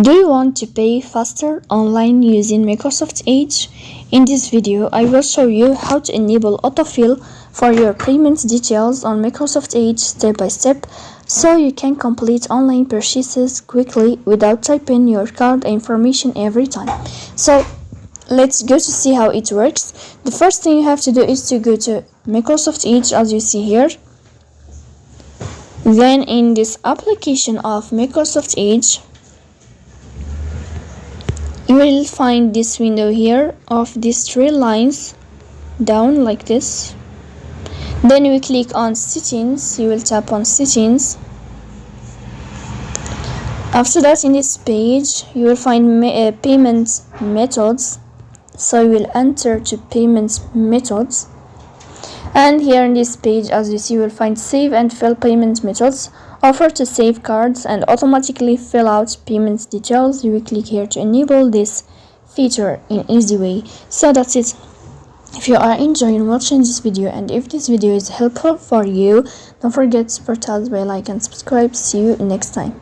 Do you want to pay faster online using Microsoft Edge? In this video, I will show you how to enable autofill for your payment details on Microsoft Edge step by step, so you can complete online purchases quickly without typing your card information every time. So let's go to see how it works. The first thing you have to do is to go to Microsoft Edge, as you see here. Then in this application of Microsoft Edge, you will find this window here of these three lines down like this. Then you will click on settings. You will tap on settings. After that, in this page you will find payment methods, so you will enter to payment methods, and here in this page, as you see, you will find save and fill payment methods. Offer to save cards and automatically fill out payment details. You will click here to enable this feature in easy way. So that's it. If you are enjoying watching this video and if this video is helpful for you, don't forget to support us by like and subscribe. See you next time.